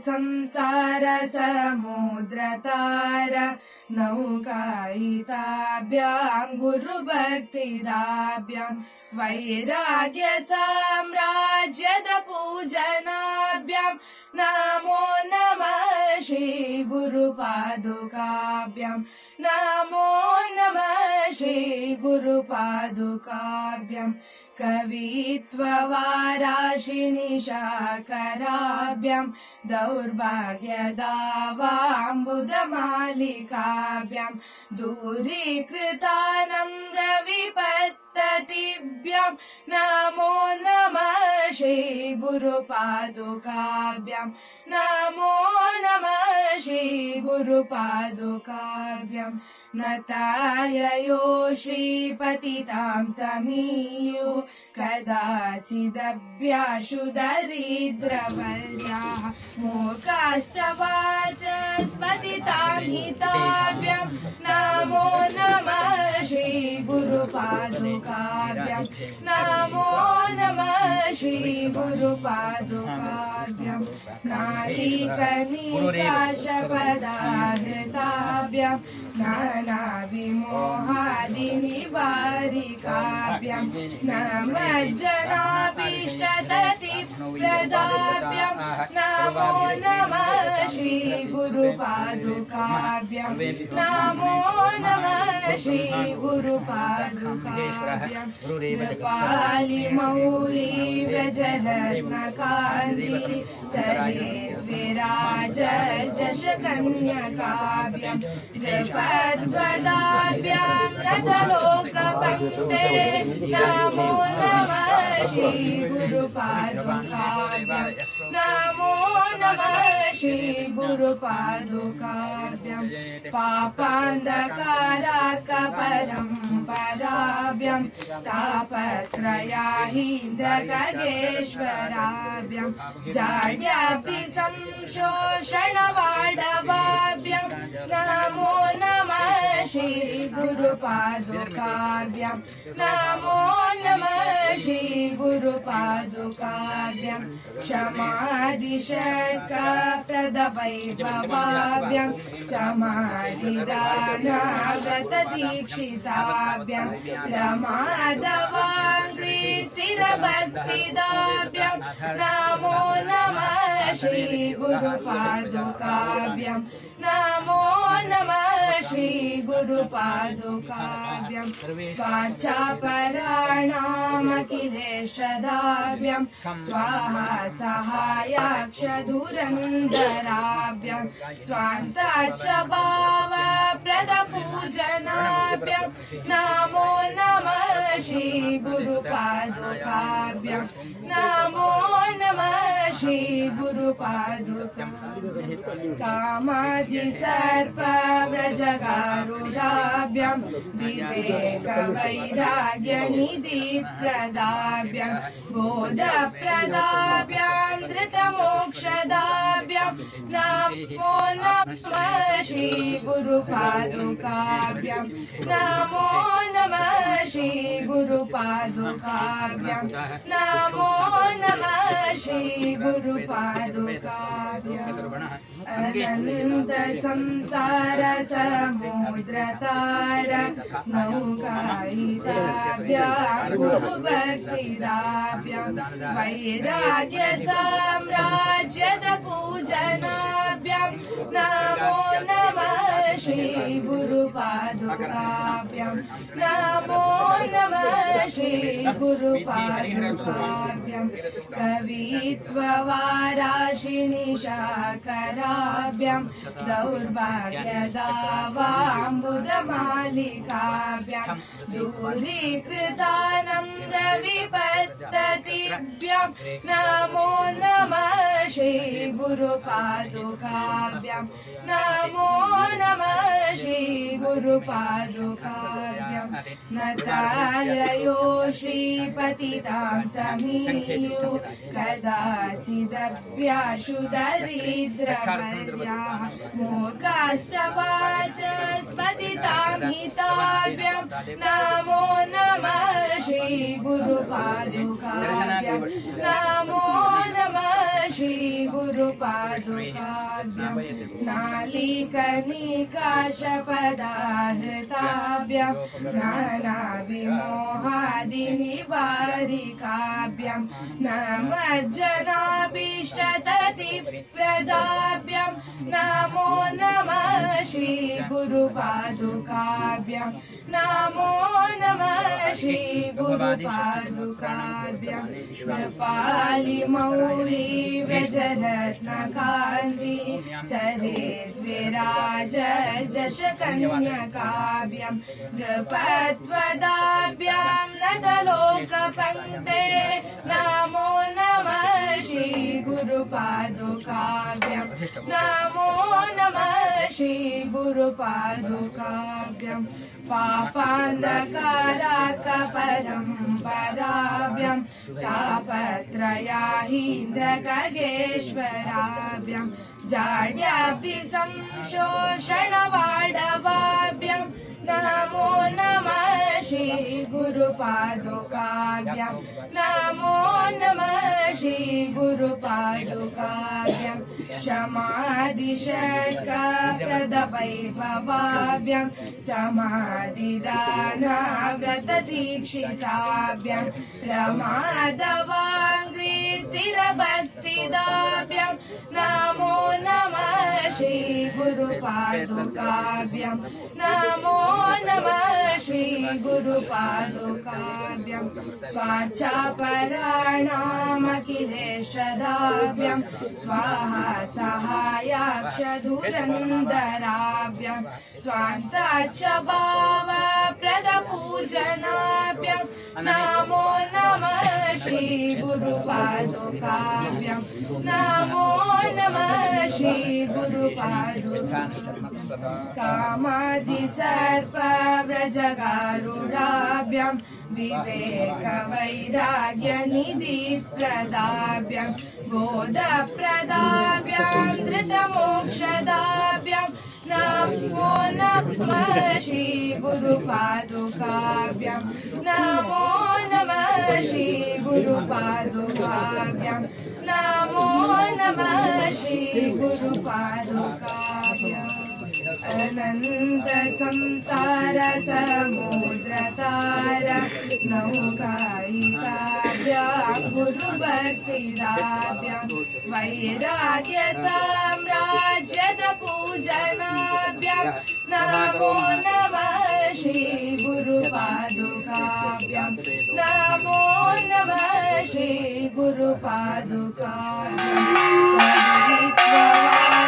संसार समुद्रतार नौकायिताभ्यां गुरुभक्तिराभ्यां वैराग्य साम्राज्यद पूजनाभ्यां नमो नमः श्री गुरुपादुकाभ्यां नमो नमः श्री गुरुपादुकाभ्यां कवित्ववाराशिनिशाकराभ्यां दौर्भाग्यदावाम्बुदमालिकाभ्यां दूरीकृतानम्रविपत्ततिभ्यां नमो नमः श्री गुरुपादुकाभ्यां नमो नमः श्री गुरुपादुकाभ्यां नताययो श्रीपतितां समीयो कदाचिदभ्याशु दरिद्रवर्याः मूकाश्च वाचस्पतितां हिताभ्यां नमो नमः श्री गुरुपादुकाभ्यां नमो नमः श्री गुरुपादुकाभ्यां नारीकनिकाशपदाहृताभ्यां नानाविमोहादिनिवारिकाभ्यां नमज्जनाभीष्टततिप्रदाभ्यां नमो नमः श्री गुरुपादुकाभ्यां नमो नमः श्री गुरुपादुकाभ्यां कृपालिमौली व्रजरत्नकान्ति सरिद्विराज शशकन्यकाभ्यां नृपद्वदाभ्यां रथलोकपङ्क्ते नमो नमः श्री गुरुपादुकाभ्यां नमो नमः श्री गुरुपादुकाभ्यां पापान्धकारार्कपरम्पराभ्यां तापत्रयाहीन्द्रगगेश्वराभ्यां जाड्याब्धिसंशोषणवाडवाभ्यां नमो नमः श्री गुरुपादुकाभ्यां नमो नमः श्री गुरुपादुकाभ्यां क्षमादिशर्कप्रदवैभवाभ्यां समाधिदानाव्रतदीक्षिताभ्यां रमादवाङ्घ्रिस्थिरभक्तिदाभ्यां नमो नमः श्री गुरुपादुकाभ्यां नमो नमः श्री गुरुपादुकाभ्यां स्वार्चापराणामखिलेशदाभ्यां स्वाहा सहायाक्षधुरन्धराभ्यां स्वान्ताच्च भावप्रदपूजनाभ्यां नमो नमः श्री गुरुपादुकाभ्यां नमो नमः श्री गुरुपादुकाभ्यां कामादिसर्पव्रजगारुडाभ्यां विवेकवैराग्यनिधिप्रदाभ्यां बोधप्रदाभ्यां धृतमोक्षदाभ्यां नमो नमः श्री गुरुपादुकाभ्यां नमो नमः श्री गुरुपादुकाभ्यां नमो नमः श्री गुरुपादुकाभ्यां अनंत संसार समुद्रतार नौकायिताभ्यां गुरुभक्तिराभ्यां वैराग्य साम्राज्यद पूजनाभ्यां नमो नमः श्री गुरुपादुकाभ्यां नमो नमः श्री गुरुपादुकाभ्यां कवित्ववाराशिनिशाकराभ्यां दौर्भाग्यदावाम्बुदमालिकाभ्यां दूरीकृतानम्रविपत्ततिभ्यां नमो नमः श्री गुरुपादुकाभ्यां नमो नमः श्री गुरुपादुकाभ्यां नताययो श्रीपतितां समीयो कदाचिदभ्याशु दरिद्रवर्याः मूकाश्च वाचस्पतितां हिताभ्यां नमो नमः श्री गुरुपादुकाभ्यां नमो नमः श्री गुरुपादुकाभ्यां गुरुपादुकाभ्यां नालीकनिकाशपदाहृताभ्यां नानाविमोहादिनिवारिकाभ्यां नमज्जनाभीष्टततिप्रदाभ्यां नमो नमः श्री गुरुपादुकाभ्यां नमो नमः श्री गुरुपादुकाभ्यां कृपालिमौली व्रजरत्नकान्ति सरेद्विराज यशकन्यकाभ्यां नृपत्वदाभ्यां नदलोकपङ्क्ते नमो नमः श्री गुरुपादुकाभ्यां नमो नमः श्री गुरुपादुकाभ्यां पापान्धकाराकपरम्पराभ्यां तापत्रयाहीन्द्रगगेश्वराभ्यां जाड्याब्धिसंशोषणवाडवाभ्यां नमो नमः श्री गुरुपादुकाभ्यां नमो नमः श्री गुरुपादुकाभ्यां शमादिषट्कप्रदवैभवाभ्यां समाधिदानाव्रतदीक्षिताभ्यां रमादवाङ्घ्रिस्थिरभक्तिदाभ्यां नमो नमः श्री गुरुपादुकाभ्यां नमो नमः श्री गुरुपादुकाभ्यां स्वार्चापराणामखिलेशदाभ्यां स्वाहा सहायाक्षधुरन्दराभ्यां स्वान्ताच्च भावप्रदपूजनाभ्यां नमो नमः श्री गुरुपादुकाभ्यां नमो नमः श्री गुरुपादुकाभ्यां कामादिसर्पव्रजगारुडाभ्यां विवेकवैराग्यनिधिप्रदाभ्यां बोधप्रदाभ्यां धृतमोक्षदाभ्यां नमो नमः श्री गुरुपादुकाभ्यां नमो नमः श्री गुरुपादुकाभ्यां नमो नमः श्री गुरुपादुकाभ्यां अनंत संसार समुद्रतार नौकायिकाभ्यां गुरुभक्तिदाभ्यां वैराग्य साम्राज्यद पूजनाभ्यां नमो नमः श्री गुरुपादुकाभ्यां नमो नमः श्री गुरुपादुकाभ्यां नमो नमः श्री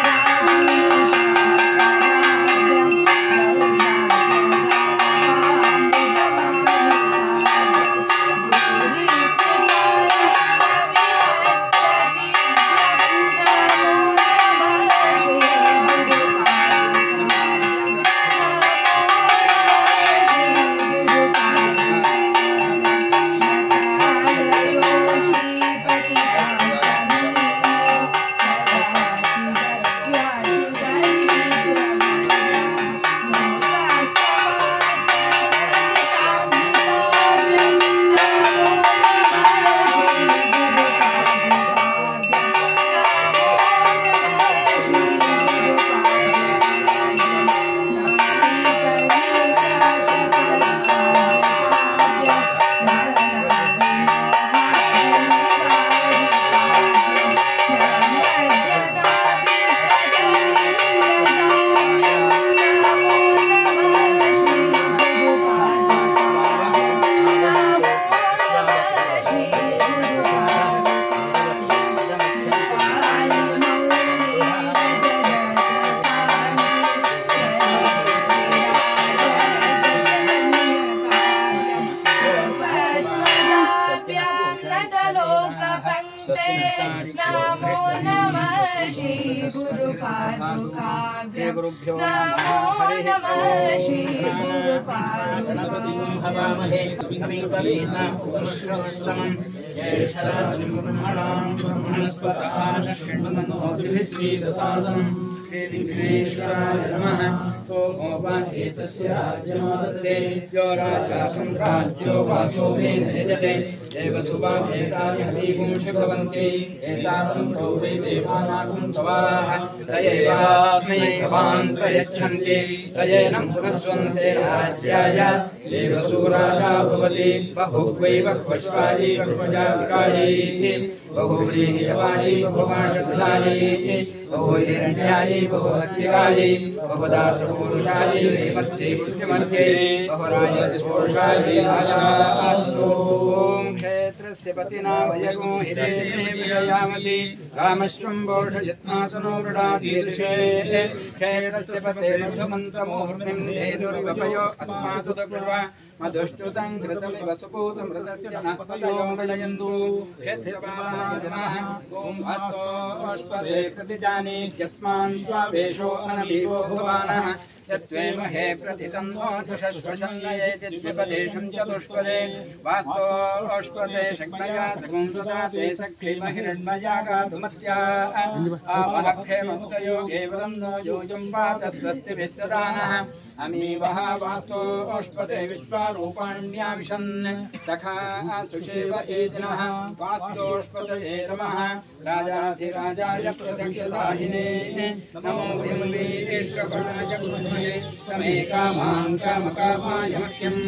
गुरुपादुकाभ्यां नमो नमः श्री गुरुपादुकाभ्यां श्रीविघ्नेश्वराय नमः। सोमो वा एतस्य राज्यमादत्ते यो राजा सम्राज्यो वासो मे नयजते देवसुभामेतानि हवीगुंषि भवन्ति एतावन्तो वै देवानागुं सवाः तयैवास्मै सभान् प्रयच्छन्ति तयेन पुनस्वन्ते राज्याय देवसूराजा भवति बहुवै बह्वश्वायी बह्वजाविकायैः बहुव्रीहियवायी बहुवाशकुलायैः बहुहिरण्यायी बहुहस्तिकायी बहुदात्रपुरुषायी रेवत्यै पुष्टिमर्थे बहुराजस्पोषायी राजास्तु क्षेत्रस्य पतिना वयगो हिरेणे विजयामसि रामश्वम्बोषयत्नासनो वृणातीर्षे क्षेत्रस्य पते मधुमन्त्रमूर्तिं धेनुर्वपयो अस्मादुदकुर्व मधुष्टुतं घृतमिव सुपूतमृतस्य नःपतयो मृणयन्तु क्षेत्रपालनाजनः ॐ अस्तोष्पदे प्रतिजाने यस्मान् स्वावेशो अनवीवो भगवानः यत्त्वेमहे प्रतितन्वोऽधुषश्वशन्नयेति द्विपदेशं चतुष्पदे वास्तोष्पदे शक्नया सकुंसता ते सख्यैमहिरण्मया गातुमत्या आवहभ्ये मस्तयोगे वदन्नो योजं वात स्वस्तिभिः सदा नः अमीवः वास्तोष्पदे विश्वारूपाण्या विशन् सखा सुषेव एतिनः वास्तोष्पदये नमः राजाधिराजाय प्रदक्षिताहिने नमो विम्बीश्वराय तमे कामान् कामकामाय मह्यम्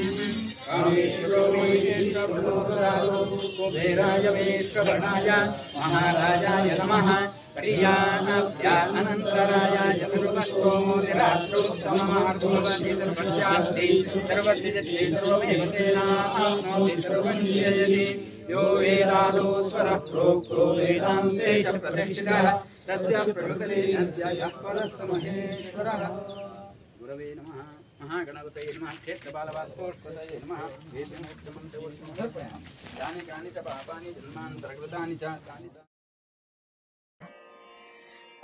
कामेश्वरो मेश्वरभूतराजो कुबेराय मेश्वरणाय महाराजाय नमः प्रियाभ्या अनन्तरायाय सर्वस्तोमोदिरात्रोत्तममार्गोपनिर्भस्यास्ति सर्वस्य जते सर्वमेव तेनाप्नोति सर्वं जयति यो वेदादो स्वरः प्रोक्तो वेदान्ते च प्रतिष्ठितः तस्य प्रकृतिरस्य यः परः स महेश्वरः गुरवे नमः महागणपतये नमः क्षेत्रबालवास्तोष्पदये नमः वेदमूर्तिमन्त्रवत्समर्पयामि यानि कानि च पापानि जन्मान्तरकृतानि च तानि च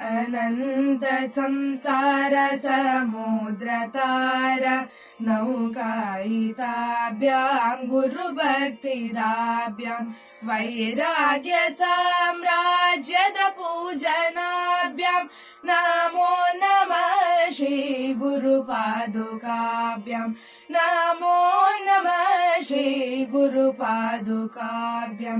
अनंत संसार समुद्रतार नौकायिताभ्यां गुरुभक्तिराभ्यां वैराग्य साम्राज्यद पूजनाभ्यां नमो नमः श्री गुरुपादुकाभ्यां नमो नमः श्री गुरुपादुकाभ्यां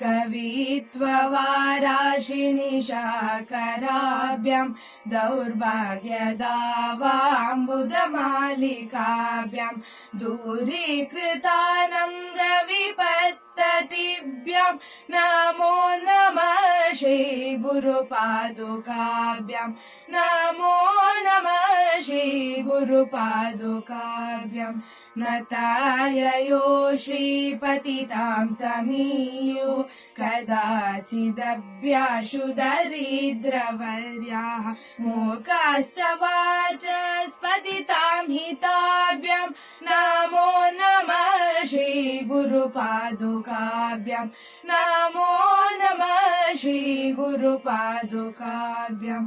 कवित्ववाराशिनिशाकराभ्यां दौर्भाग्यदावाम्बुदमालिकाभ्यां दूरीकृतानं रविपत्ततिभ्यां नमो नमः श्री गुरुपादुकाभ्यां नमो नमः श्री गुरुपादुकाभ्यां नताययो श्रीपतितां समीयो कदाचिदभ्याशु दरिद्रवर्याः मूकाश्च वाचस्पतितां हिताभ्यां नमो नमः श्री गुरुपादुकाभ्यां नमो नमः श्री गुरुपादुकाभ्यां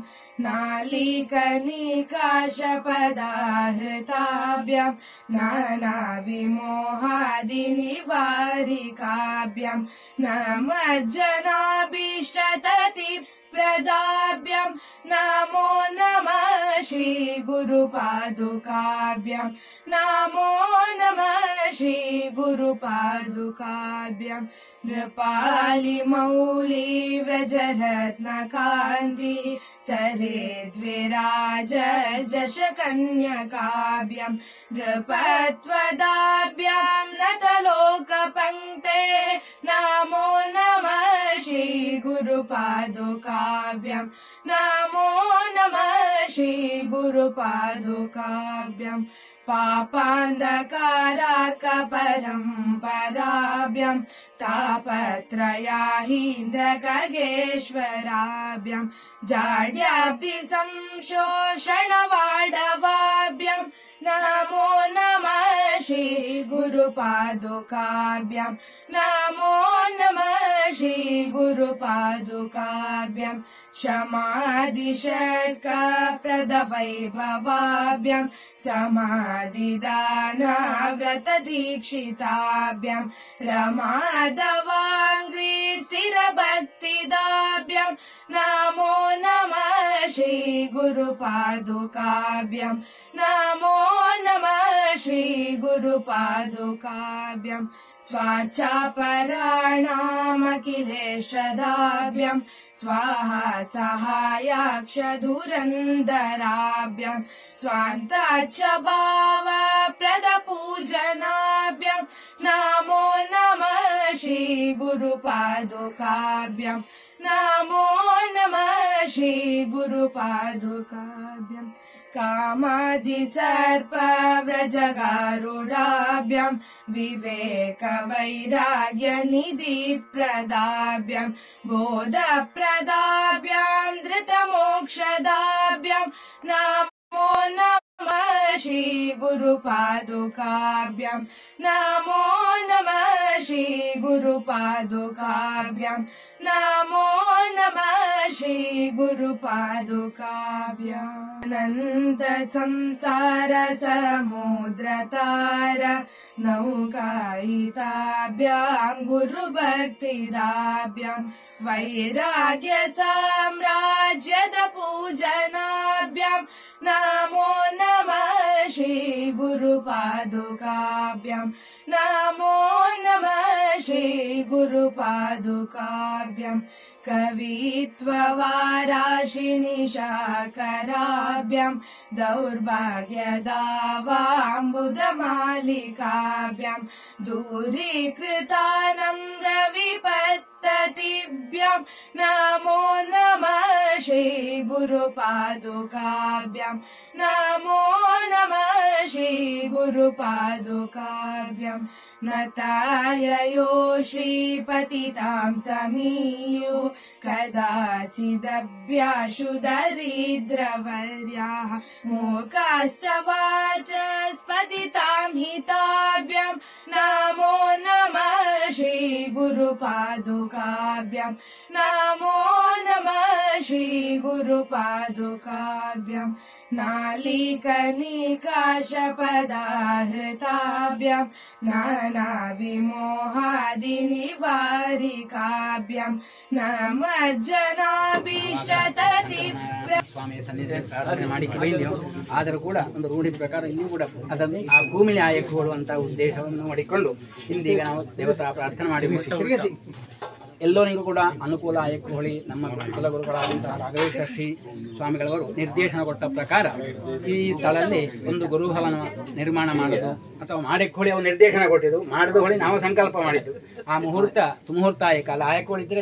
नालीकनिकाशपदाहृताभ्यां नानाविमोहादिनिवारिकाभ्यां नमज्जनाभीष्टततिप्रदाभ्यां नमो नमः श्री गुरुपादुकाभ्यां नमो नमः श्री गुरुपादुकाभ्यां नृपालिमौलिव्रजरत्नकान्ति सरे द्विराजशकन्यकाभ्यां नृपत्वदाभ्यां नतलोकपङ्क्ते नमो नमः श्री गुरुपादुकाभ्यां नमो नमः श्री गुरुपादुकाभ्यां पापान्धकारार्कपरम्पराभ्यां तापत्रयाहीन्द्रखगेश्वराभ्यां जाड्याब्धिसंशोषणवाडवाभ्यां नमो नमः श्री गुरुपादुकाभ्यां नमो नमः श्री गुरुपादुकाभ्यां शमादिषट्कप्रदवैभवाभ्यां समा समाधिदाना व्रतदीक्षिताभ्यां रमादवाङ्घ्रि स्थिरभक्तिदाभ्यां नमो नमः श्री गुरुपादुकाभ्यां नमो नमः श्री गुरुपादुकाभ्यां स्वार्चापराणामखिलेशदाभ्यां स्वाहा सहायाक्ष धुरन्धराभ्यां स्वान्ताच्च भावप्रदपूजनाभ्यां नमो नमः श्री गुरुपादुकाभ्यां नमो नमः श्री गुरुपादुकाभ्यां कामादिसर्पव्रजगारुडाभ्यां विवेकवैराग्यनिधिप्रदाभ्यां बोधप्रदाभ्यां धृतमोक्षदाभ्यां नमो नमः श्री गुरुपादुकाभ्यां नमो नमः श्री गुरुपादुकाभ्यां नमो नमः श्री गुरुपादुकाभ्यां अनंत संसार समुद्रतार नौकायिताभ्यां गुरुभक्तिदाभ्यां वैराग्य साम्राज्यद पूजनाभ्यां नमो नमः श्री गुरुपादुकाभ्यां नमो नमः श्री गुरुपादुकाभ्यां कवित्ववाराशिनिशाकराभ्यां दौर्भाग्यदावाम्बुदमालिकाभ्यां दूरीकृतानम्रविपत्ततिभ्यां नमो नमः श्री गुरुपादुकाभ्यां नमो नमः श्री गुरुपादुकाभ्यां नताययो श्रीपतितां समीयो कदाचिदभ्याशु दरिद्रवर्याः मूकाश्च वाचस्पतितां हिताभ्यां नमो नमः श्री गुरुपादुकाभ्यां नमो नमः श्री गुरुपादुकाभ्यां नालीकनिकाशपदाहृताभ्यां नानाविमोहादिनिवारिकाभ्यां ಸ್ವಾಮಿಯ ಸನ್ನಿಧಿ ಪ್ರಾರ್ಥನೆ ಮಾಡಿಕ್ಕೆ ಬೈದೆವು. ಆದರೂ ಕೂಡ ಒಂದು ರೂಢಿ ಪ್ರಕಾರ ಇಲ್ಲಿಯೂ ಕೂಡ ಅದನ್ನು ಆ ಭೂಮಿಲಿ ಆಯಕ್ಕೆ ಹೋಗುವಂತಹ ಉದ್ದೇಶವನ್ನು ಮಾಡಿಕೊಂಡು ಇಂದೀಗ ನಾವು ದೇವತಾ ಪ್ರಾರ್ಥನೆ ಮಾಡಿ ಎಲ್ಲರಿಗೂ ಕೂಡ ಅನುಕೂಲ ಆಯಕ್ಕೆ ಹೋಳಿ ನಮ್ಮ ಕುಲಗುರುಗಳಾದಂತಹ ರಾಘವೇಶ್ವರ ಶ್ರೀ ಸ್ವಾಮಿಗಳವರು ನಿರ್ದೇಶನ ಕೊಟ್ಟ ಪ್ರಕಾರ ಈ ಸ್ಥಳದಲ್ಲಿ ಒಂದು ಗುರುಭವನ ನಿರ್ಮಾಣ ಮಾಡೋದು ಅಥವಾ ಮಾಡಕ್ಕೆ ಹೋಳಿ ಅವರು ನಿರ್ದೇಶನ ಕೊಟ್ಟಿದ್ದು, ಮಾಡಿದ ಹೊಳಿ ನಾವು ಸಂಕಲ್ಪ ಮಾಡಿದ್ದು. ಆ ಮುಹೂರ್ತ ಸುಮುಹೂರ್ತ ಆಯಕಲ್ಲ, ಆಯಕ್ಕೆ ಹೋಳಿದ್ರೆ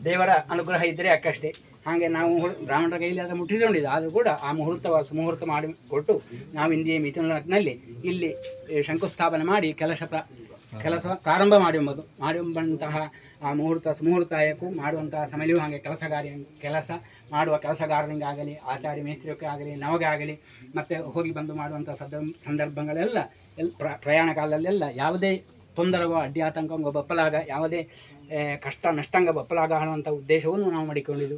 ದೇವರ ಅನುಗ್ರಹ ಇದ್ದರೆ ಅಕ್ಕಷ್ಟೇ. ಹಾಗೆ ನಾವು ಬ್ರಾಹ್ಮಣರ ಕೈಯಲ್ಲಿ ಅದನ್ನು ಮುಟ್ಟಿಸಿಕೊಂಡಿದ್ದು. ಆದರೂ ಕೂಡ ಆ ಮುಹೂರ್ತ ಸುಮುಹೂರ್ತ ಮಾಡಿ ಕೊಟ್ಟು ನಾವು ಇಂದಿಯ ಮಿಥುನಲ್ಲಿ ಇಲ್ಲಿ ಶಂಕುಸ್ಥಾಪನೆ ಮಾಡಿ ಕೆಲಸ ಪ್ರಾರಂಭ ಮಾಡುವಂತಹ ಆ ಮುಹೂರ್ತ ಸುಮುಹೂರ್ತಾಯಕ್ಕೂ ಮಾಡುವಂತಹ ಸಮಯವು ಹಾಗೆ ಕೆಲಸ ಮಾಡುವ ಕೆಲಸಗಾರನಿಗಾಗಲಿ ಆಚಾರ್ಯ ಮೇಸ್ತ್ರಿಯಕ್ಕೆ ಆಗಲಿ ನಮಗೆ ಆಗಲಿ ಮತ್ತು ಹೋಗಿ ಬಂದು ಮಾಡುವಂಥ ಸಂದರ್ಭಗಳೆಲ್ಲ ಪ್ರಯಾಣ ಕಾಲದಲ್ಲೆಲ್ಲ ಯಾವುದೇ ತೊಂದರೆಗೋ ಅಡ್ಡಿ ಆತಂಕಂಗೋ ಬಪ್ಪಲಾಗ ಯಾವುದೇ ಕಷ್ಟ ನಷ್ಟಂಗ ಬಪ್ಪಲಾಗ ಅನ್ನುವಂಥ ಉದ್ದೇಶವನ್ನು ನಾವು ಮಾಡಿಕೊಂಡಿದ್ದು.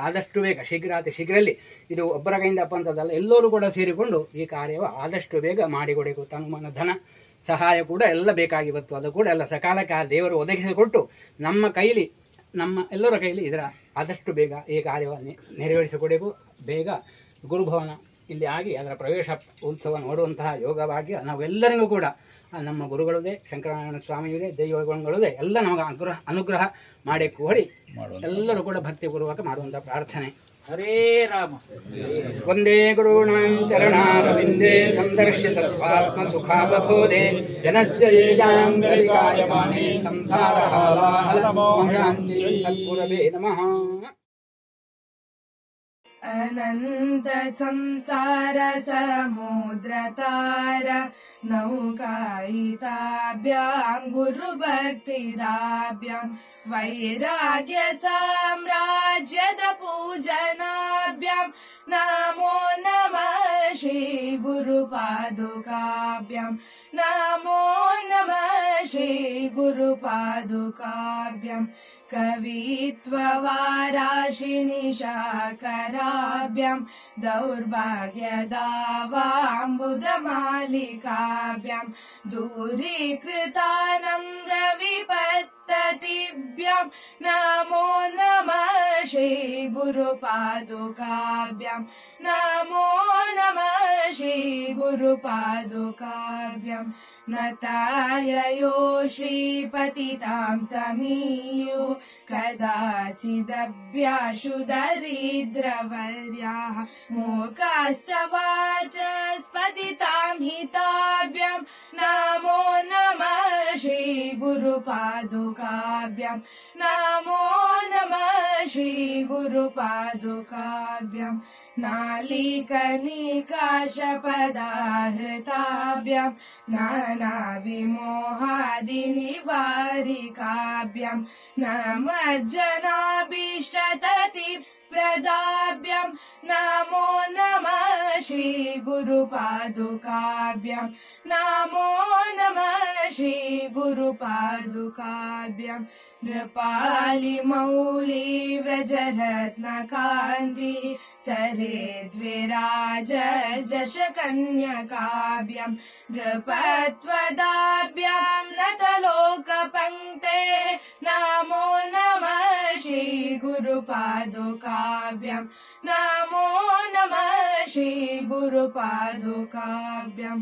ಆದಷ್ಟು ಬೇಗ ಶೀಘ್ರದಲ್ಲಿ ಇದು ಒಬ್ಬರ ಕೈಯಿಂದ ಅಪ್ಪಂಥದ್ದಲ್ಲ, ಎಲ್ಲರೂ ಕೂಡ ಸೇರಿಕೊಂಡು ಈ ಕಾರ್ಯವು ಆದಷ್ಟು ಬೇಗ ಮಾಡಿಕೊಡಬೇಕು. ತನುಮಾನ ಧನ ಸಹಾಯ ಕೂಡ ಎಲ್ಲ ಬೇಕಾಗಿ ಬಂತು. ಅದು ಕೂಡ ಎಲ್ಲ ಸಕಾಲಕ್ಕೆ ಆ ದೇವರು ಒದಗಿಸಿಕೊಟ್ಟು ನಮ್ಮ ಎಲ್ಲರ ಕೈಲಿ ಇದರ ಆದಷ್ಟು ಬೇಗ ಈ ಕಾರ್ಯವನ್ನು ನೆರವೇರಿಸಿಕೊಡಬೇಕು. ಬೇಗ ಗುರುಭವನ ಇಲ್ಲಿ ಆಗಿ ಅದರ ಪ್ರವೇಶ ಉತ್ಸವ ನೋಡುವಂತಹ ಯೋಗ ಭಾಗ್ಯ ನಾವೆಲ್ಲರಿಗೂ ಕೂಡ ನಮ್ಮ ಗುರುಗಳದೇ, ಶಂಕರನಾರಾಯಣ ಸ್ವಾಮಿಯದೇ, ದೈವಗುಣಗಳದೇ ಎಲ್ಲ ನಮಗೆ ಅನುಗ್ರಹ ಮಾಡಿ ಕೋಡಿ ಎಲ್ಲರೂ ಕೂಡ ಭಕ್ತಿಪೂರ್ವಕ ಮಾಡುವಂತಹ ಪ್ರಾರ್ಥನೆ. ಹರೇ ರಾಮ. ವಂದೇ ಗುರುಣಾಂ ಚರಣಾರವಿಂದೇ ಸಂದರ್ಶಿತ ಸ್ವಾತ್ಮ ಸುಖಾವಬೋಧೆ ಜನಸ್ಯ ಯೇಜಾಂ ಗರಿಕಾಯಮಾನೇ ಸಂಸಾರಹಾಲಾಹಲಮೋಹಯಾಂತಿ ಸದ್ಗುರವೇ ನಮಃ. अनंत संसार समुद्रतार नौकायिताभ्यां गुरुभक्तिदाभ्यां वैराग्य साम्राज्यद पूजनाभ्यां नमो नमः श्री गुरुपादुकाभ्यां नमो नमः श्री गुरुपादुकाभ्यां कवित्ववाराशिनिशाकराभ्यां दौर्भाग्यदावाम्बुदमालिकाभ्यां दूरीकृतानं रविपत्ततिभ्यां नमो नमः श्री गुरुपादुकाभ्यां नमो नमः श्री गुरुपादुकाभ्यां नताययो श्रीपतितां समीयो कदाचिदभ्याशु दरिद्रवर्याः मूकाश्च वाचस्पतितां हिताभ्यां नमो नमः श्री गुरुपादुकाभ्यां नमो नमः श्री गुरुपादुकाभ्यां नालीकनिकाशपदाहृताभ्यां नानाविमोहादिनिवारिकाभ्यां नमज्जनाभीष्टततिप्रदाभ्यां नमो नमः श्री गुरुपादुकाभ्यां नमो नमः श्री गुरुपादुकाभ्यां नृपालिमौली व्रजरत्नकान्ति सरेद्विराज जशकन्यकाभ्यां नृपत्वदाभ्यां नतलोकपङ्क्ते नमो नमः श्री गुरुपादुकाभ्यां नमो नमः श्री गुरुपादुकाभ्यां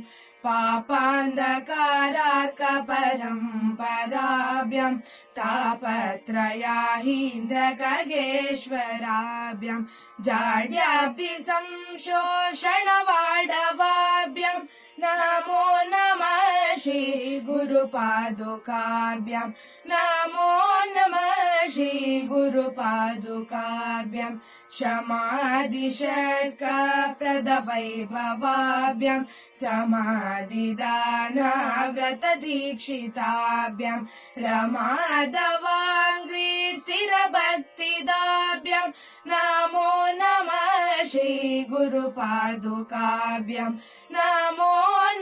पापान्धकारार्कपरम्पराभ्यां तापत्रयाहीन्द्रखगेश्वराभ्यां जाड्याब्धिसंशोषणवाडवाभ्यां नमो नमः श्री गुरुपादुकाभ्यां नमो नमः श्री गुरुपादुकाभ्यां शमादिषट्कप्रदवैभवाभ्यां समाधिदानव्रतदीक्षिताभ्यां रमादवाङ्घ्रिस्थिरभक्तिदाभ्यां नमो नमः श्री गुरुपादुकाभ्यां नमो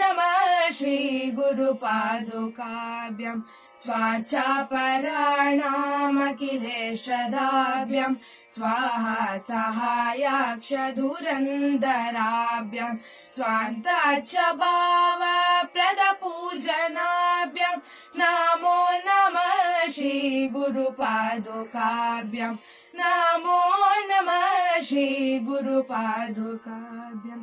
नमः श्री गुरुपादुकाभ्यां स्वार्चापराणामखिलेशदाभ्यां स्वाहा सहायाक्षधुरन्धराभ्यां स्वान्ताच्च भावप्रदपूजनाभ्यां नमो नमः श्री गुरुपादुकाभ्यां नमो नमः श्री गुरुपादुकाभ्यां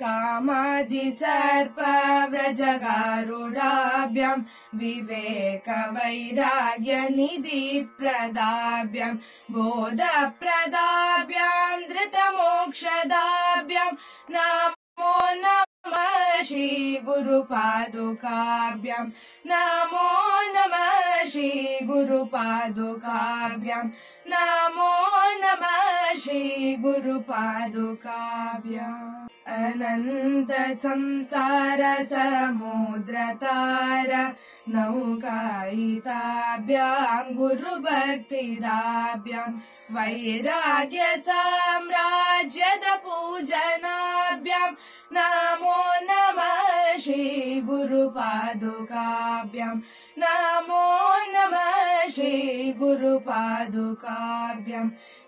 कामादिसर्पव्रजगारुडाभ्यां विवेकवैराग्यनिधिप्रदाभ्यां बोधप्रदाभ्यां धृतमोक्षदाभ्यां नमो नमः श्री गुरुपादुकाभ्यां नमो नमः श्री गुरुपादुकाभ्यां नमो नमः श्री गुरुपादुकाभ्याम् अनंत संसार समुद्रतार नौकायिताभ्यां गुरुभक्तिदाभ्यां वैराग्य साम्राज्यद पूजनाभ्यां नमो नमः श्री गुरुपादुकाभ्यां नमो नमः श्री गुरुपादुकाभ्यां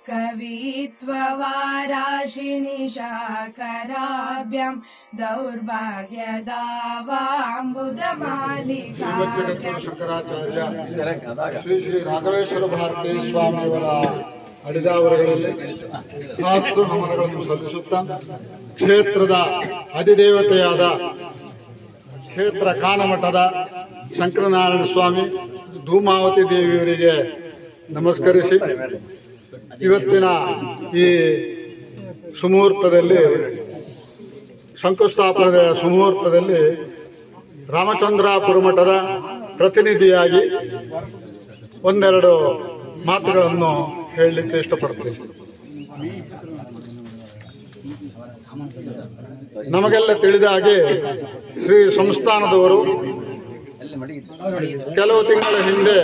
कवित्ववाराशिनिशाकराभ्यां दौर्भाग्यदावाम्बुदमालिकाभ्यां ಶಂಕರಾಚಾರ್ಯ ಶ್ರೀ ಶ್ರೀ ರಾಘವೇಶ್ವರ ಭಾರತಿ ಸ್ವಾಮಿಯವರ ಅಡಿದಾವರಗಳಲ್ಲಿ ಸಹಸ್ರ ನಮನಗಳನ್ನು ಸಲ್ಲಿಸುತ್ತಾ ಕ್ಷೇತ್ರದ ಅಧಿದೇವತೆಯಾದ ಕ್ಷೇತ್ರ ಕಾನಮಠದ ಶಂಕರನಾರಾಯಣ ಸ್ವಾಮಿ ಧೂಮಾವತಿ ದೇವಿಯವರಿಗೆ ನಮಸ್ಕರಿಸಿ ಇವತ್ತಿನ ಈ ಸುಮುಹೂರ್ತದಲ್ಲಿ ಶಂಕುಸ್ಥಾಪನೆಯ ಸುಮುಹೂರ್ತದಲ್ಲಿ ರಾಮಚಂದ್ರಾಪುರ ಮಠದ ಪ್ರತಿನಿಧಿಯಾಗಿ ಒಂದೆರಡು ಮಾತುಗಳನ್ನು ಹೇಳಲಿಕ್ಕೆ ಇಷ್ಟಪಡ್ತೀನಿ. ನಮಗೆಲ್ಲ ತಿಳಿದ ಹಾಗೆ ಶ್ರೀ ಸಂಸ್ಥಾನದವರು ಕೆಲವು ತಿಂಗಳ ಹಿಂದೆ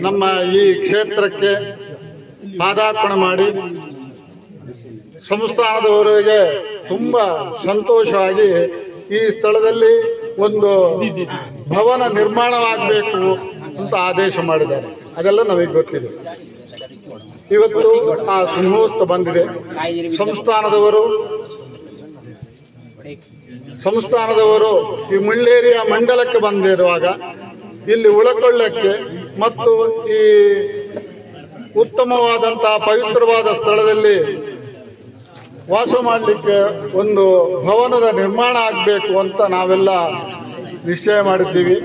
ನಮ್ಮ ಈ ಕ್ಷೇತ್ರಕ್ಕೆ ಪಾದಾರ್ಪಣೆ ಮಾಡಿ ಸಂಸ್ಥಾನದವರಿಗೆ ತುಂಬಾ ಸಂತೋಷವಾಗಿ ಈ ಸ್ಥಳದಲ್ಲಿ ಒಂದು ಭವನ ನಿರ್ಮಾಣವಾಗಬೇಕು ಅಂತ ಆದೇಶ ಮಾಡಿದ್ದಾರೆ. ಅದೆಲ್ಲ ನಮಗೆ ಗೊತ್ತಿದೆ. ಇವತ್ತು ಆ ಮುಹೂರ್ತ ಬಂದಿದೆ. ಸಂಸ್ಥಾನದವರು ಈ ಮುಳ್ಳೇರಿಯ ಮಂಡಲಕ್ಕೆ ಬಂದಿರುವಾಗ ಇಲ್ಲಿ ಉಳ್ಕೊಳ್ಳಕ್ಕೆ ಮತ್ತು ಈ ಉತ್ತಮವಾದಂತಹ ಪವಿತ್ರವಾದ ಸ್ಥಳದಲ್ಲಿ ವಾಸ ಮಾಡಲಿಕ್ಕೆ ಒಂದು ಭವನದ ನಿರ್ಮಾಣ ಆಗಬೇಕು ಅಂತ ನಾವೆಲ್ಲ ನಿಶ್ಚಯ ಮಾಡಿದ್ದೀವಿ.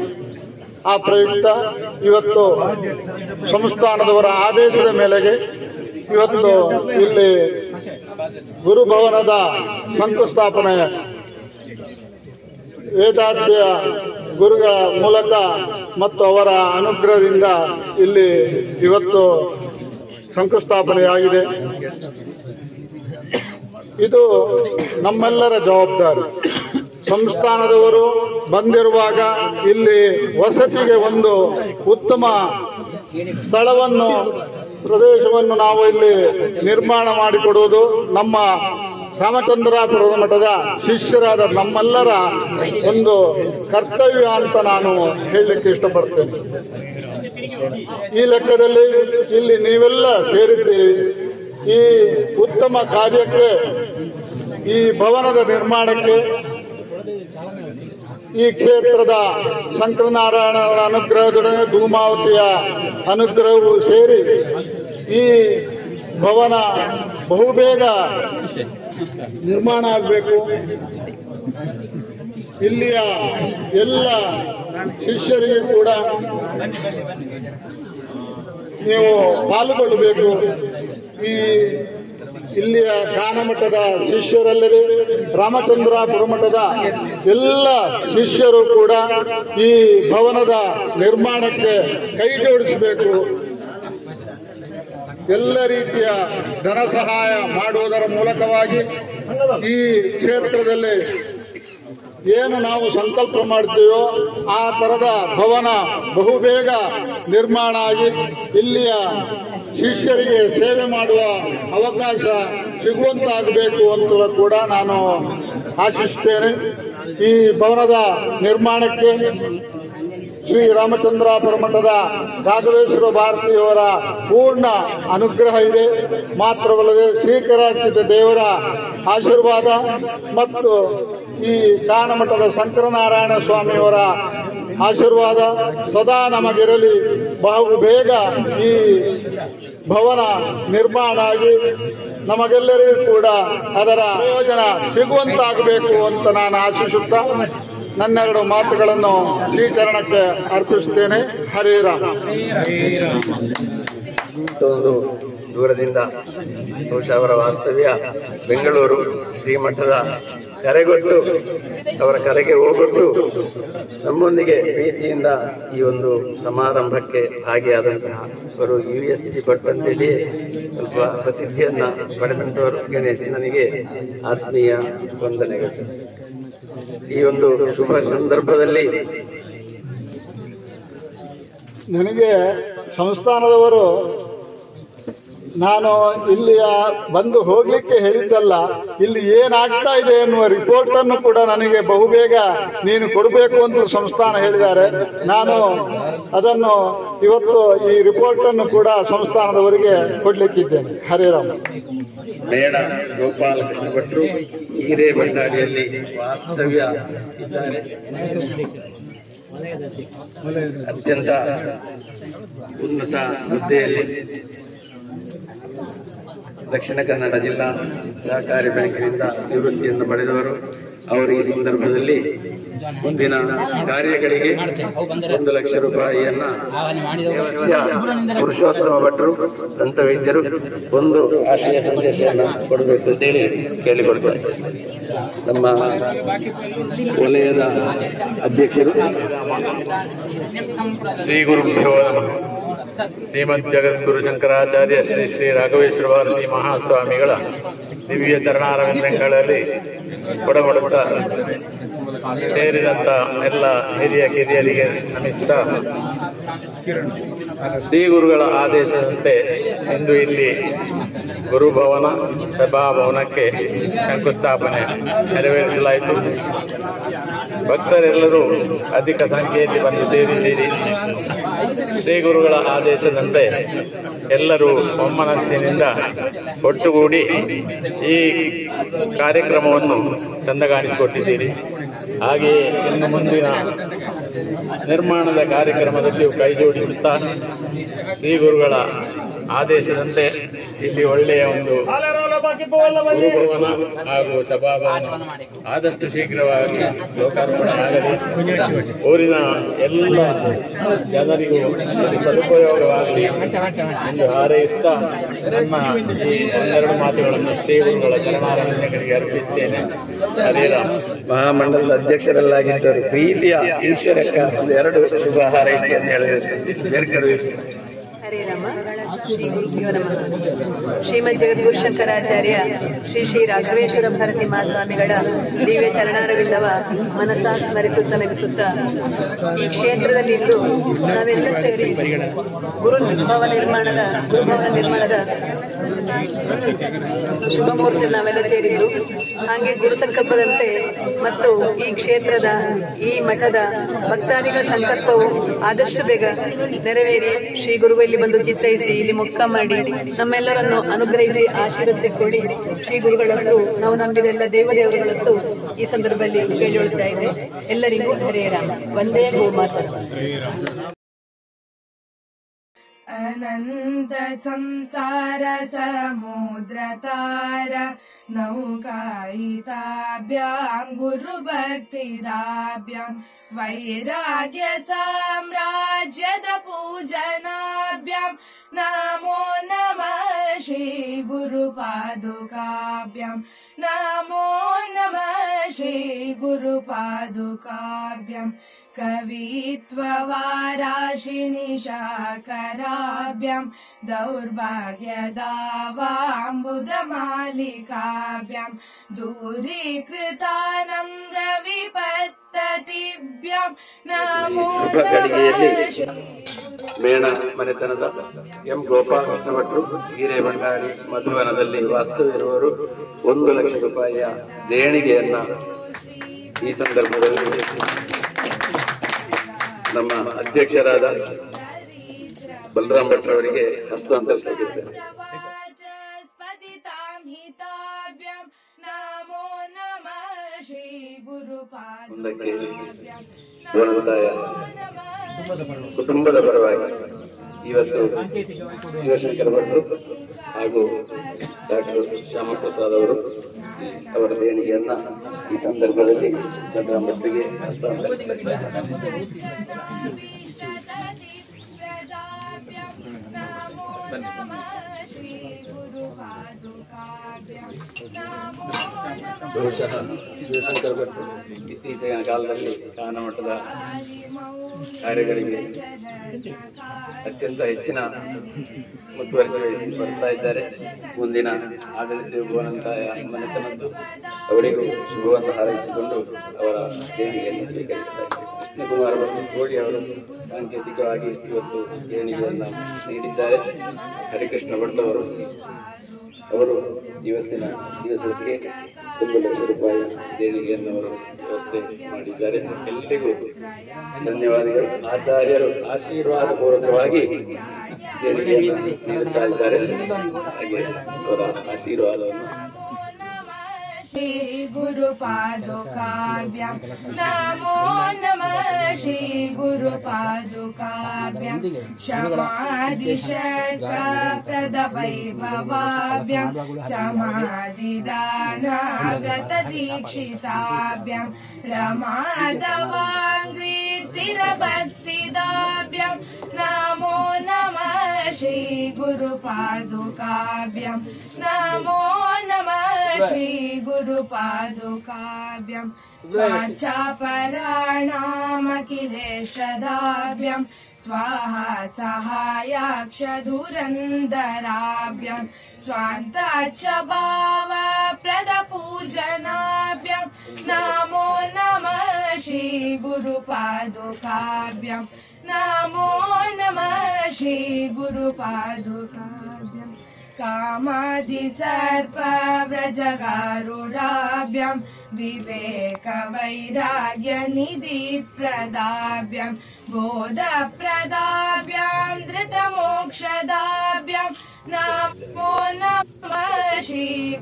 ಆ ಪ್ರಯುಕ್ತ ಇವತ್ತು ಸಂಸ್ಥಾನದವರ ಆದೇಶದ ಮೇರೆಗೆ ಇವತ್ತು ಇಲ್ಲಿ ಗುರುಭವನದ ಶಂಕುಸ್ಥಾಪನೆ ವೇದಾಧ್ಯ ಗುರುಗಳ ಮೂಲಕ ಮತ್ತು ಅವರ ಅನುಗ್ರಹದಿಂದ ಇಲ್ಲಿ ಇವತ್ತು ಶಂಕುಸ್ಥಾಪನೆಯಾಗಿದೆ. ಇದು ನಮ್ಮೆಲ್ಲರ ಜವಾಬ್ದಾರಿ. ಸಂಸ್ಥಾನದವರು ಬಂದಿರುವಾಗ ಇಲ್ಲಿ ವಸತಿಗೆ ಒಂದು ಉತ್ತಮ ಸ್ಥಳವನ್ನು ಪ್ರದೇಶವನ್ನು ನಾವು ಇಲ್ಲಿ ನಿರ್ಮಾಣ ಮಾಡಿಕೊಡುವುದು ನಮ್ಮ ರಾಮಚಂದ್ರಾಪುರದ ಮಠದ ಶಿಷ್ಯರಾದ ನಮ್ಮೆಲ್ಲರ ಒಂದು ಕರ್ತವ್ಯ ಅಂತ ನಾನು ಹೇಳಲಿಕ್ಕೆ ಇಷ್ಟಪಡ್ತೇನೆ. ಈ ಲೆಕ್ಕದಲ್ಲಿ ಇಲ್ಲಿ ನೀವೆಲ್ಲ ಸೇರಿದ್ದೀರಿ. ಈ ಉತ್ತಮ ಕಾರ್ಯಕ್ಕೆ, ಈ ಭವನದ ನಿರ್ಮಾಣಕ್ಕೆ ಈ ಕ್ಷೇತ್ರದ ಶಂಕರನಾರಾಯಣರ ಅನುಗ್ರಹದೊಡನೆ ಧೂಮಾವತಿಯ ಅನುಗ್ರಹವು ಸೇರಿ ಈ ಭವನ ಬಹುಬೇಗ ನಿರ್ಮಾಣ ಆಗಬೇಕು. ಇಲ್ಲಿಯ ಎಲ್ಲ ಶಿಷ್ಯರಿಗೆ ಕೂಡ ನೀವು ಪಾಲ್ಗೊಳ್ಳಬೇಕು. ಈ ಇಲ್ಲಿಯ ಗಾನಮಠದ ಶಿಷ್ಯರಲ್ಲದೆ ರಾಮಚಂದ್ರಾಪುರ ಮಠದ ಎಲ್ಲ ಶಿಷ್ಯರು ಕೂಡ ಈ ಭವನದ ನಿರ್ಮಾಣಕ್ಕೆ ಕೈ ಜೋಡಿಸಬೇಕು. ಎಲ್ಲ ರೀತಿಯ ಧನ ಸಹಾಯ ಮಾಡುವುದರ ಮೂಲಕವಾಗಿ ಈ ಕ್ಷೇತ್ರದಲ್ಲಿ ಏನು ನಾವು ಸಂಕಲ್ಪ ಮಾಡ್ತೀವೋ ಆ ಥರದ ಭವನ ಬಹುಬೇಗ ನಿರ್ಮಾಣ ಆಗಿ ಇಲ್ಲಿಯ ಶಿಷ್ಯರಿಗೆ ಸೇವೆ ಮಾಡುವ ಅವಕಾಶ ಸಿಗುವಂತಾಗಬೇಕು ಅಂತಲೂ ಕೂಡ ನಾನು ಆಶಿಸುತ್ತೇನೆ. ಈ ಭವನದ ನಿರ್ಮಾಣಕ್ಕೆ ಶ್ರೀ ರಾಮಚಂದ್ರಾಪುರ ಮಠದ ರಾಘವೇಶ್ವರ ಭಾರತಿಯವರ ಪೂರ್ಣ ಅನುಗ್ರಹ ಇದೆ. ಮಾತ್ರವಲ್ಲದೆ ಶ್ರೀಕರಾರ್ಚಿತ ದೇವರ ಆಶೀರ್ವಾದ ಮತ್ತು ಈ ಗಾನಮಠದ ಶಂಕರನಾರಾಯಣ ಸ್ವಾಮಿಯವರ ಆಶೀರ್ವಾದ ಸದಾ ನಮಗಿರಲಿ. ಬಹು ಬೇಗ ಈ ಭವನ ನಿರ್ಮಾಣ ಆಗಿ ನಮಗೆಲ್ಲರಿಗೂ ಕೂಡ ಅದರ ಪ್ರಯೋಜನ ಸಿಗುವಂತಾಗಬೇಕು ಅಂತ ನಾನು ಆಶಿಸುತ್ತಾ ನನ್ನೆರಡು ಮಾತುಗಳನ್ನು ಶ್ರೀಚರಣಕ್ಕೆ ಅರ್ಪಿಸುತ್ತೇನೆ. ಹರೇ ರಾಮ. ದೂರದಿಂದ ಬಹುಶಃ ಅವರ ವಾಸ್ತವ್ಯ ಬೆಂಗಳೂರು ಶ್ರೀಮಠದ ಕರೆಗೊಟ್ಟು ಅವರ ಕರೆಗೆ ಹೋಗೊಟ್ಟು ನಮ್ಮೊಂದಿಗೆ ಪ್ರೀತಿಯಿಂದ ಈ ಒಂದು ಸಮಾರಂಭಕ್ಕೆ ಭಾಗಿಯಾದಂತಹ ಅವರು USG ಭಟ್ ಅಂತೇಳಿ ಸ್ವಲ್ಪ ಪ್ರಸಿದ್ಧಿಯನ್ನು ಪಡೆದಂಥವರು. ಗಣೇಶ್, ನನಗೆ ಆತ್ಮೀಯ ವಂದನೆಗಳು. ಈ ಒಂದು ಶುಭ ಸಂದರ್ಭದಲ್ಲಿ ನನಗೆ ಸಂಸ್ಥಾನದವರು ನಾನು ಇಲ್ಲಿಯ ಬಂದು ಹೋಗ್ಲಿಕ್ಕೆ ಹೇಳಿದ್ದಲ್ಲ, ಇಲ್ಲಿ ಏನಾಗ್ತಾ ಇದೆ ಎನ್ನುವ ರಿಪೋರ್ಟ್ ಅನ್ನು ಕೂಡ ನನಗೆ ಬಹುಬೇಗ ನೀನು ಕೊಡಬೇಕು ಅಂತ ಸಂಸ್ಥಾನ ಹೇಳಿದ್ದಾರೆ. ನಾನು ಅದನ್ನು ಇವತ್ತು ಈ ರಿಪೋರ್ಟ್ ಅನ್ನು ಕೂಡ ಸಂಸ್ಥಾನದವರಿಗೆ ಕೊಡ್ಲಿಕ್ಕಿದ್ದೇನೆ. ಹರೇ ರಾಮ. ಬೇಡ ಗೋಪಾಲಕೃಷ್ಣ ಭಟ್ರು ಹಿರೇಬಳ್ಳಾರಿಯಲ್ಲಿ ವಾಸ್ತವ್ಯ ಇದ್ದಾರೆ. ಅತ್ಯಂತ ಉನ್ನತ ಹುದ್ದೆಯಲ್ಲಿ ದಕ್ಷಿಣ ಕನ್ನಡ ಜಿಲ್ಲಾ ಸಹಕಾರಿ ಬ್ಯಾಂಕಿನಿಂದ ನಿವೃತ್ತಿಯನ್ನು ಪಡೆದವರು. ಅವರು ಈ ಸಂದರ್ಭದಲ್ಲಿ ಮುಂದಿನ ಕಾರ್ಯಗಳಿಗೆ 1 ಲಕ್ಷ ರೂಪಾಯಿಯನ್ನ ಪುರುಷೋತ್ತಮ ಭಟ್ರು ದಂತವೈದ್ಯರು ಒಂದು ಆಶಯ ಸಂದೇಶವನ್ನು ಕೊಡಬೇಕು ಅಂತೇಳಿ ಕೇಳಿಕೊಳ್ತಾರೆ. ನಮ್ಮ ವಲಯದ ಅಧ್ಯಕ್ಷರು ಶ್ರೀ ಗುರುಭ್ಯೋ ನಮಃ. ಶ್ರೀಮದ್ ಜಗದ್ಗುರು ಶಂಕರಾಚಾರ್ಯ ಶ್ರೀ ಶ್ರೀ ರಾಘವೇಶ್ವರ ಭಾರತಿ ಮಹಾಸ್ವಾಮಿಗಳ ದಿವ್ಯ ಚರಣಾರವಿಂದಗಳಲ್ಲಿ ಕೊಡಗೊಡುತ್ತಾ ಸೇರಿದಂಥ ಎಲ್ಲ ಹಿರಿಯ ಕಿರಿಯರಿಗೆ ನಮಿಸ್ತಾ, ಶ್ರೀ ಗುರುಗಳ ಆದೇಶದಂತೆ ಇಂದು ಇಲ್ಲಿ ಗುರುಭವನ ಸಭಾಭವನಕ್ಕೆ ಶಂಕುಸ್ಥಾಪನೆ ನೆರವೇರಿಸಲಾಯಿತು. ಭಕ್ತರೆಲ್ಲರೂ ಅಧಿಕ ಸಂಖ್ಯೆಯಲ್ಲಿ ಬಂದು ಸೇರಿದ್ದೀರಿ. ಶ್ರೀ ಗುರುಗಳ ಆದೇಶದಂತೆ ಎಲ್ಲರೂ ಒಮ್ಮನಸ್ಸಿನಿಂದ ಒಟ್ಟುಗೂಡಿ ಈ ಕಾರ್ಯಕ್ರಮವನ್ನು ಚಂದಗಾಣಿಸಿಕೊಟ್ಟಿದ್ದೀರಿ. ಹಾಗೆಯೇ ಇನ್ನು ಮುಂದಿನ ನಿರ್ಮಾಣದ ಕಾರ್ಯಕ್ರಮದಲ್ಲಿಯೂ ಕೈಜೋಡಿಸುತ್ತಾ ಶ್ರೀ ಗುರುಗಳ ಆದೇಶದಂತೆ ಇಲ್ಲಿ ಒಳ್ಳೆಯ ಒಂದು ಗುರುಭವನ ಹಾಗೂ ಸಭಾಭವನ ಆದಷ್ಟು ಶೀಘ್ರವಾಗಿ ಲೋಕಾರ್ಪಣೆ ಆಗಲಿ. ಊರಿನ ಎಲ್ಲ ಜನರಿಗೂ ಸದುಪಯೋಗವಾಗಲಿ ಎಂದು ಹಾರೈಸುತ್ತಾ ನನ್ನ ಈ ಒಂದೆರಡು ಮಾತುಗಳನ್ನು ಶ್ರೀ ಗುರುಗಳ ಚರಣಾರವಿಂದಗಳಿಗೆ ಅರ್ಪಿಸುತ್ತೇನೆ. ಹರೇ ರಾಮ. ಮಹಾಮಂಡಲದ ಅಧ್ಯಕ್ಷರಲ್ಲಾಗಿದ್ದರು ಪ್ರೀತಿಯ ಈಶ್ವರಕ್ಕ ಒಂದೆರಡು ಶುಭ ಹಾರೈಕೆಯನ್ನು ಹೇಳಿದರು. ಹರೇ ರಾಮ. ಶ್ರೀ ಗುರುಭ್ಯೋ ನಮಃ. ಶ್ರೀಮದ್ ಜಗದ್ಗುರು ಶಂಕರಾಚಾರ್ಯ ಶ್ರೀ ಶ್ರೀ ರಾಘವೇಶ್ವರ ಭಾರತಿ ಮಹಾಸ್ವಾಮಿಗಳ ದಿವ್ಯ ಚರಣಾರವಿಲ್ಲವ ಮನಸ್ಸಾ ಸ್ಮರಿಸುತ್ತಾ ನಮಿಸುತ್ತಾ ಈ ಕ್ಷೇತ್ರದಲ್ಲಿ ಇಂದು ನಾವೆಲ್ಲ ಸೇರಿ ಗುರುಭವನ ನಿರ್ಮಾಣದ ಶುಭಮೂರ್ತಿ ನಾವೆಲ್ಲ ಸೇರಿದ್ದು, ಹಾಗೆ ಗುರು ಸಂಕಲ್ಪದಂತೆ ಮತ್ತು ಈ ಕ್ಷೇತ್ರದ ಈ ಮಠದ ಭಕ್ತಾದಿಗಳ ಸಂಕಲ್ಪವು ಆದಷ್ಟು ಬೇಗ ನೆರವೇರಿ ಶ್ರೀ ಗುರುಗಳು ಇಲ್ಲಿ ಬಂದು ಚಿತ್ತೈಸಿ ಇಲ್ಲಿ ಮುಕ್ತ ಮಾಡಿ ನಮ್ಮೆಲ್ಲರನ್ನು ಅನುಗ್ರಹಿಸಿ ಆಶೀರ್ವದಿಸಿಕೊಳ್ಳಿ ಶ್ರೀ ಗುರುಗಳಂತೂ ನಾವು ನಂಬಿದ ಎಲ್ಲ ದೇವದೇವರುಗಳಂತೂ ಈ ಸಂದರ್ಭದಲ್ಲಿ ಕೇಳಿಕೊಳ್ತಾ ಇದೆ. ಎಲ್ಲರಿಗೂ ಹರೇ ರಾಮ. ವಂದೇ ಗೋಮಾತಾ. ಅನಂತ ಸಂಸಾರ ಸಮುದ್ರ ತಾರ ನೌಕಾಯಿತಾಭ್ಯಾಂ ಗುರು ಭಕ್ತಿರಾಭ್ಯಾಂ ವೈರಾಗ್ಯ ಸಾಮ್ರಾಜ್ಯದ ಪೂಜನಾಭ್ಯಾಂ ನಮೋ ನಮಃ ಶ್ರೀ ಗುರು ಪಾದುಕಾಭ್ಯಾಂ ನಮೋ ನಮಃ ಶ್ರೀ ಗುರು ಪಾದುಕಾಭ್ಯಾಂ ಕವಿತ್ವವಾರಾಶಿನಿ ಶಾಕರಾಭ್ಯಾಂ ದೌರ್ಭಾಗ್ಯದಾವಾಂಬುಧ ಮಾಲಿಕಾಭ್ಯಾಂ ದೂರೀಕೃತಾನಂ ರವಿಪತ್ತತಿಭ್ಯಾಂ ನಮೋ ನಮಃ. ಮೇಣ ಮನೆತನದ ಎಂ ಗೋಪಾಲಕೃಷ್ಣ ಭಟ್ರು ಹಿರೇಬಂಡಾರಿ ಮಧುವನದಲ್ಲಿ ವಾಸ್ತವಿರುವವರು 1 ಲಕ್ಷ ರೂಪಾಯಿಯ ದೇಣಿಗೆಯನ್ನ ಈ ಸಂದರ್ಭದಲ್ಲಿ ನಮ್ಮ ಅಧ್ಯಕ್ಷರಾದ ಬಲರಾಮ್ ಭಟ್ರವರಿಗೆ ಹಸ್ತಾಂತರಿಸಲಾಗಿದೆ. ಮುಂದಕ್ಕೆ ಗೋಣದಾಯ ಕುಟುಂಬದ ಪರವಾಗಿ ಇವತ್ತು ಶಿವಶಂಕರ ಭಟ್ರು ಹಾಗೂ ಡಾಕ್ಟರ್ ಶ್ಯಾಮಪ್ರಸಾದ್ ಅವರು ಅವರ ದೇಣಿಗೆಯನ್ನ ಈ ಸಂದರ್ಭದಲ್ಲಿ ಬಲರಾಮ್ ಭಟ್ರಿಗೆ ಹಸ್ತಾಂತರಿಸಲಾಗಿದೆ. ಬಹುಶಃ ಶಿವಶಂಕರ ಭಟ್ರು ಇತ್ತೀಚಿನ ಕಾಲದಲ್ಲಿ ಕಾನಮಠದ ಕಾರ್ಯಗಳಿಗೆ ಅತ್ಯಂತ ಹೆಚ್ಚಿನ ಮುತುವರ್ಜಿ ವಹಿಸಿ ಬರ್ತಾ ಇದ್ದಾರೆ. ಮುಂದಿನ ಆಡಳಿತ ಭುವನಂತಾಯ ಮನೆತನದ್ದು ಅವರಿಗೂ ಶುಭವನ್ನು ಹಾರೈಸಿಕೊಂಡು ಅವರ ದೇಣಿಗೆಯನ್ನು ಸ್ವೀಕರಿಸಲಾಗಿದೆ. ಕೃಷ್ಣಕುಮಾರ ಭಟ್ ಕೋಡಿ ಅವರು ಸಾಂಕೇತಿಕವಾಗಿ ಇವತ್ತು ದೇಣಿಗೆಯನ್ನು ನೀಡಿದ್ದಾರೆ. ಹರಿಕೃಷ್ಣ ಭಟ್ ಅವರು ಇವತ್ತಿನ ದಿವಸಕ್ಕೆ 1 ಲಕ್ಷ ರೂಪಾಯಿ ದೇಣಿಗೆಯನ್ನು ಅವರು ವ್ಯವಸ್ಥೆ ಮಾಡಿದ್ದಾರೆ. ಎಲ್ಲರಿಗೂ ಧನ್ಯವಾದಗಳು. ಆಚಾರ್ಯರು ಆಶೀರ್ವಾದ ಪೂರ್ವಕವಾಗಿ ದೇಣಿಗೆಯನ್ನು ನೀಡುತ್ತಾ ಇದ್ದಾರೆ. ಹಾಗೆ ಅವರ ಆಶೀರ್ವಾದವನ್ನು ಶ್ರೀ ಗುರು ಪಾದುಕಾಭ್ಯಾಂ ನಮೋ ನಮಃ ಶ್ರೀ ಗುರು ಪಾದುಕಾಭ್ಯಾಂ ಶಮಾಧಿ ಷಟ್ಕ ಪ್ರದ ವೈಭವಾಭ್ಯಾಂ ಸಮಾಧಿದಾನ ವ್ರತ ದೀಕ್ಷಿತಾಭ್ಯಾಂ ರಮಾದವಾಂಗ್ರಿ ಸ್ಥಿರ ಭಕ್ತಿದಾಭ್ಯಾಂ ನಮೋ ನಮಃ ಶ್ರೀ ಗುರು ಪಾದುಕಾಭ್ಯಾಂ ನಮೋ ನಮಃ ಶ್ರೀ ಗುರು ಪಾದುಕಾಭ್ಯಾಂ ಸ್ವಾಚ್ಛಾಪರಾಣಾಮಖಿಲೇಶದಾಭ್ಯಾಂ ಸ್ವಾಹಾ ಸಹಾಯಾಕ್ಷ ಧುರಂಧರಾಭ್ಯಾಂ ಸ್ವಾಂತಾಚ್ಛ ಭಾವ ಪ್ರದ ಪೂಜನಾಭ್ಯಾಂ ನಮೋ ನಮಃ ಶ್ರೀ ಗುರು ಪಾದುಕಾಭ್ಯಾಂ ನಮೋ ನಮಃ ಶ್ರೀ ಗುರು ಪಾದುಕಾಭ್ಯಾಂ ಕಾಮಾದಿ ಸರ್ಪ ವ್ರಜಗಾರುಡಾಭ್ಯಾಂ ವಿವೇಕ ವೈರಾಗ್ಯ ನಿಧಿ ಪ್ರದಾಭ್ಯಾಂ ಬೋಧ ಪ್ರದಾಭ್ಯಾಂ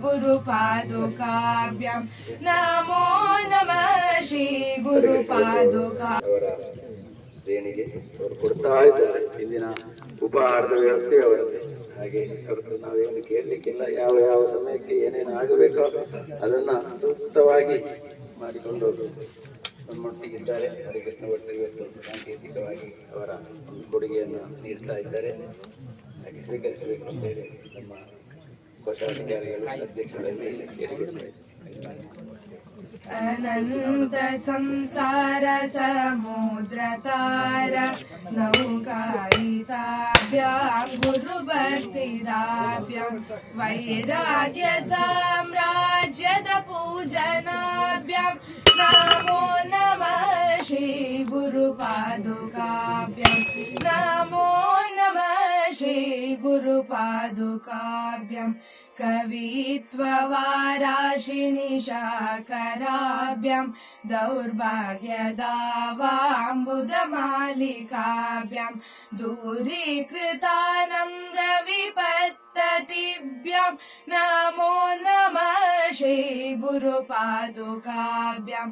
गुरुपादुकाभ्यां नमो नमः श्री गुरुपादुका ಅವರ ದೇಣಿಗೆ ಅವರು ಕೊಡ್ತಾ ಇದ್ದಾರೆ. ಇಂದಿನ ಉಪಹಾರದ ವ್ಯವಸ್ಥೆ ಅವರದ್ದು. ಹಾಗೆ ಅವರದ್ದು ನಾವೇನು ಕೇಳಲಿಕ್ಕಿಲ್ಲ. ಯಾವ ಯಾವ ಸಮಯಕ್ಕೆ ಏನೇನು ಆಗಬೇಕೋ ಅದನ್ನ ಸೂಕ್ತವಾಗಿ ಮಾಡಿಕೊಂಡು ನಮ್ಮೊಟ್ಟಿಗಿದ್ದಾರೆ. ಹರಿಕೃಷ್ಣ ಭಟ್ರು ಇವತ್ತು ಸಾಂಕೇತಿಕವಾಗಿ ಅವರ ಒಂದು ಕೊಡುಗೆಯನ್ನು ನೀಡ್ತಾ ಇದ್ದಾರೆ. ಹಾಗೆ ಸ್ವೀಕರಿಸಬೇಕು ಅಂತ ಹೇಳಿ ನಮ್ಮ ಕೋಶಾಧಿಕಾರಿಗಳು ಅಧ್ಯಕ್ಷರಲ್ಲಿ ಕೇಳಿಕೊಳ್ತಾರೆ. अनंत संसार समुद्र तार नौकायिताभ्यां गुरुभक्तिराभ्यां वैराग्य साम्राज्यद पूजनाभ्यां नमो नमः श्री गुरुपादुकाभ्यां नमो नमः श्री गुरुपादुकाभ्यां कवित्ववाराशिनिशाकराभ्यां दौर्भाग्यदावाम्बुदमालिकाभ्यां दूरीकृतानं रविपत्ततिभ्यां नमो नमः श्री गुरुपादुकाभ्यां